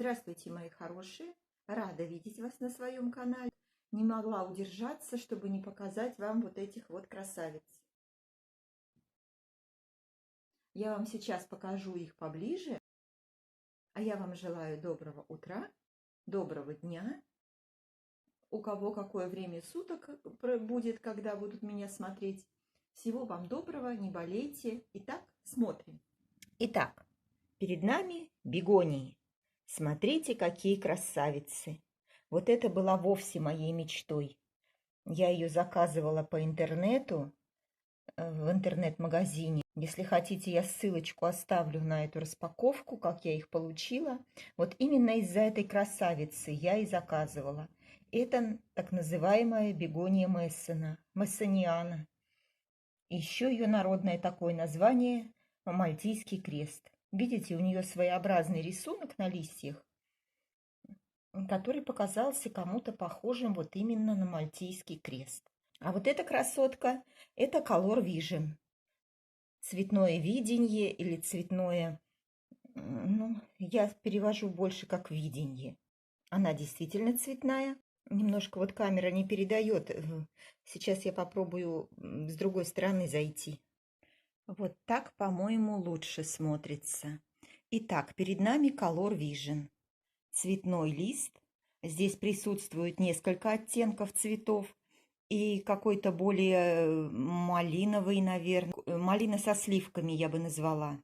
Здравствуйте, мои хорошие! Рада видеть вас на своем канале. Не могла удержаться, чтобы не показать вам вот этих вот красавиц. Я вам сейчас покажу их поближе. А я вам желаю доброго утра, доброго дня. У кого какое время суток будет, когда будут меня смотреть. Всего вам доброго, не болейте. Итак, смотрим. Итак, перед нами бегонии. Смотрите, какие красавицы! Вот это была вовсе моей мечтой. Я ее заказывала по интернету, в интернет-магазине. Если хотите, я ссылочку оставлю на эту распаковку, как я их получила. Вот именно из-за этой красавицы я и заказывала. Это так называемая бегония Мессена, мессениана. Еще ее народное такое название – мальтийский крест. Видите, у нее своеобразный рисунок на листьях, который показался кому-то похожим вот именно на мальтийский крест. А вот эта красотка – это Color Vision. Цветное видение или цветное, ну, я перевожу больше как видение. Она действительно цветная. Немножко вот камера не передает. Сейчас я попробую с другой стороны зайти. Вот так, по-моему, лучше смотрится. Итак, перед нами Color Vision. Цветной лист. Здесь присутствует несколько оттенков цветов. И какой-то более малиновый, наверное. Малина со сливками я бы назвала.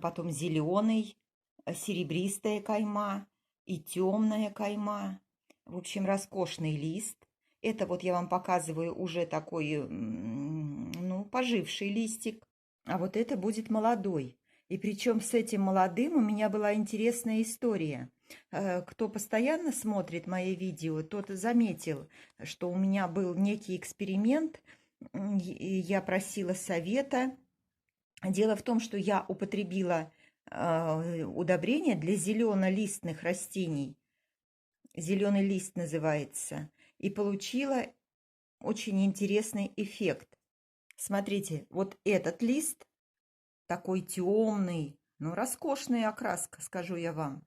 Потом зеленый, серебристая кайма и темная кайма. В общем, роскошный лист. Это вот я вам показываю уже такой, ну, поживший листик. А вот это будет молодой. И причем с этим молодым у меня была интересная история. Кто постоянно смотрит мои видео, тот заметил, что у меня был некий эксперимент, и я просила совета. Дело в том, что я употребила удобрение для зеленолистных растений. Зеленый лист называется. И получила очень интересный эффект. Смотрите, вот этот лист такой темный, но роскошная окраска, скажу я вам.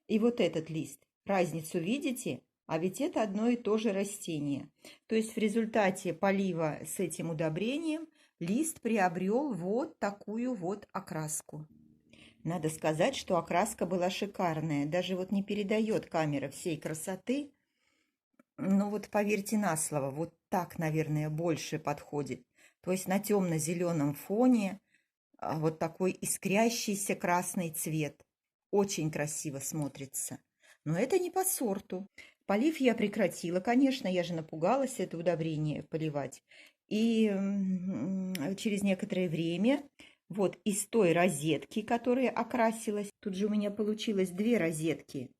И вот этот лист. Разницу видите? А ведь это одно и то же растение. То есть в результате полива с этим удобрением лист приобрел вот такую вот окраску. Надо сказать, что окраска была шикарная. Даже вот не передает камера всей красоты. Ну вот поверьте на слово, вот так, наверное, больше подходит. То есть на темно-зеленом фоне вот такой искрящийся красный цвет. Очень красиво смотрится. Но это не по сорту. Полив я прекратила, конечно, я же напугалась это удобрение поливать. И через некоторое время вот из той розетки, которая окрасилась, тут же у меня получилось две розетки.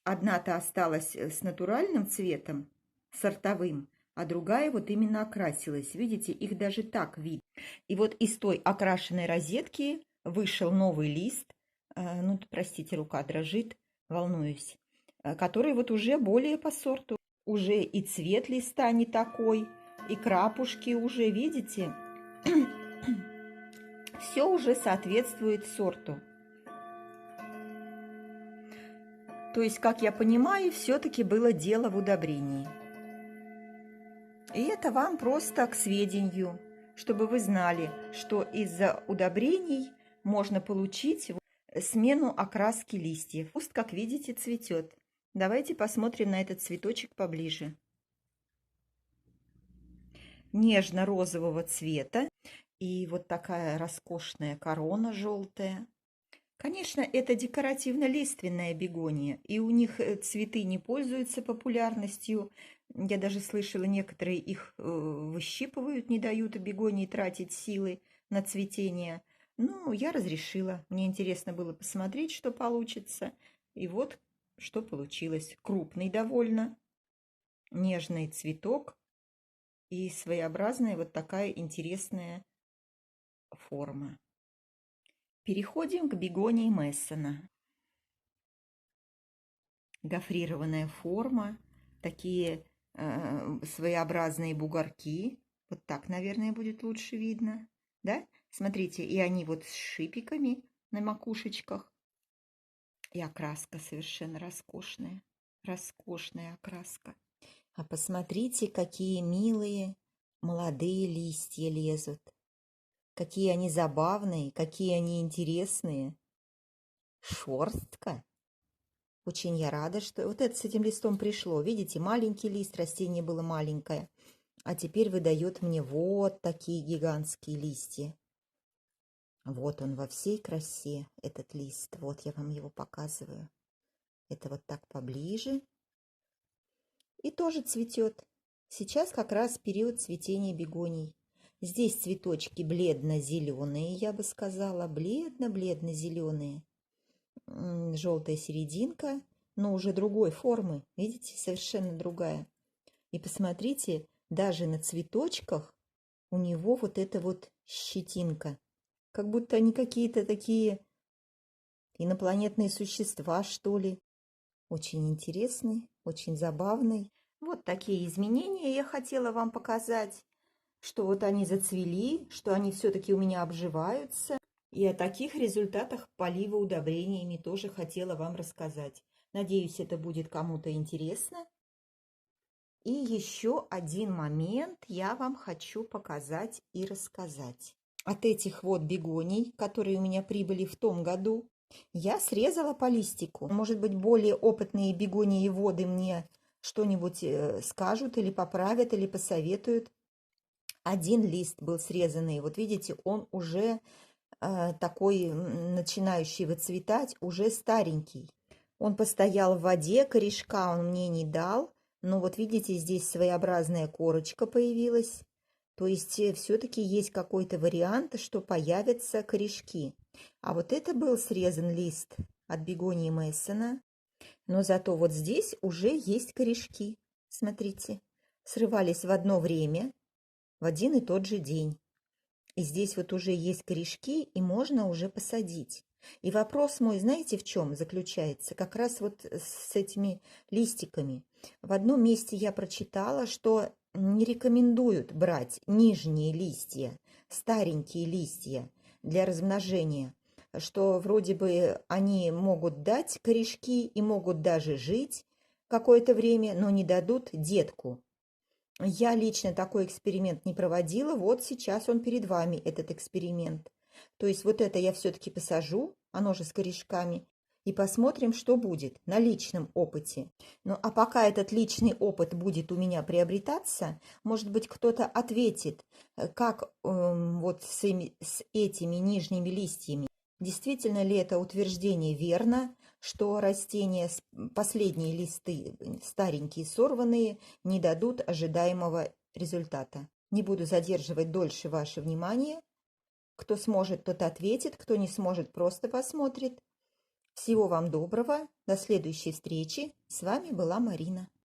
Одна-то осталась с натуральным цветом, сортовым, а другая вот именно окрасилась. Видите, их даже так видно. И вот из той окрашенной розетки вышел новый лист. Ну, простите, рука дрожит, волнуюсь. Который вот уже более по сорту. Уже и цвет листа не такой, и крапушки уже, видите? Все уже соответствует сорту. То есть, как я понимаю, все-таки было дело в удобрении. И это вам просто к сведению, чтобы вы знали, что из-за удобрений можно получить смену окраски листьев. Куст, как видите, цветет. Давайте посмотрим на этот цветочек поближе. Нежно-розового цвета. И вот такая роскошная корона желтая. Конечно, это декоративно-лиственная бегония, и у них цветы не пользуются популярностью. Я даже слышала, некоторые их выщипывают, не дают бегонии тратить силы на цветение. Ну, я разрешила. Мне интересно было посмотреть, что получится. И вот, что получилось. Крупный довольно, нежный цветок и своеобразная вот такая интересная форма. Переходим к бегонии Мессена. Гофрированная форма, такие своеобразные бугорки. Вот так, наверное, будет лучше видно. Да? Смотрите, и они вот с шипиками. на макушечках. И окраска совершенно роскошная. Роскошная окраска. А посмотрите, какие милые молодые листья лезут. Какие они забавные, какие они интересные. Шерстка. Очень я рада, что вот это с этим листом пришло. Видите, маленький лист, растение было маленькое. А теперь выдает мне вот такие гигантские листья. Вот он во всей красе, этот лист. Вот я вам его показываю. Это вот так поближе. И тоже цветет. Сейчас как раз период цветения бегоний. Здесь цветочки бледно-зеленые, я бы сказала, бледно-бледно-зеленые. Желтая серединка, но уже другой формы. Видите, совершенно другая. И посмотрите, даже на цветочках у него вот эта вот щетинка. Как будто они какие-то такие инопланетные существа, что ли. Очень интересный, очень забавный. Вот такие изменения я хотела вам показать, что вот они зацвели, что они все-таки у меня обживаются. И о таких результатах полива удобрениями тоже хотела вам рассказать. Надеюсь, это будет кому-то интересно. И еще один момент я вам хочу показать и рассказать. От этих вот бегоний, которые у меня прибыли в том году, я срезала по листику. Может быть, более опытные бегонии-воды мне что-нибудь скажут или поправят, или посоветуют. Один лист был срезанный. Вот видите, он уже такой начинающий выцветать, уже старенький. Он постоял в воде, корешка он мне не дал. Но вот видите, здесь своеобразная корочка появилась. То есть все-таки есть какой-то вариант, что появятся корешки. А вот это был срезан лист от бегонии Мессона. Но зато вот здесь уже есть корешки. Смотрите, срывались в одно время, в один и тот же день. И здесь вот уже есть корешки, и можно уже посадить. И вопрос мой, знаете, в чем заключается? Как раз вот с этими листиками. В одном месте я прочитала, что не рекомендуют брать нижние листья, старенькие листья для размножения, что вроде бы они могут дать корешки и могут даже жить какое-то время, но не дадут детку. Я лично такой эксперимент не проводила, вот сейчас он перед вами, этот эксперимент. То есть вот это я все-таки посажу, оно же с корешками, и посмотрим, что будет на личном опыте. Ну а пока этот личный опыт будет у меня приобретаться, может быть, кто-то ответит, как вот с этими нижними листьями. Действительно ли это утверждение верно, что растения, последние листы, старенькие, сорванные, не дадут ожидаемого результата? Не буду задерживать дольше ваше внимание. Кто сможет, тот ответит, кто не сможет, просто посмотрит. Всего вам доброго, до следующей встречи. С вами была Марина.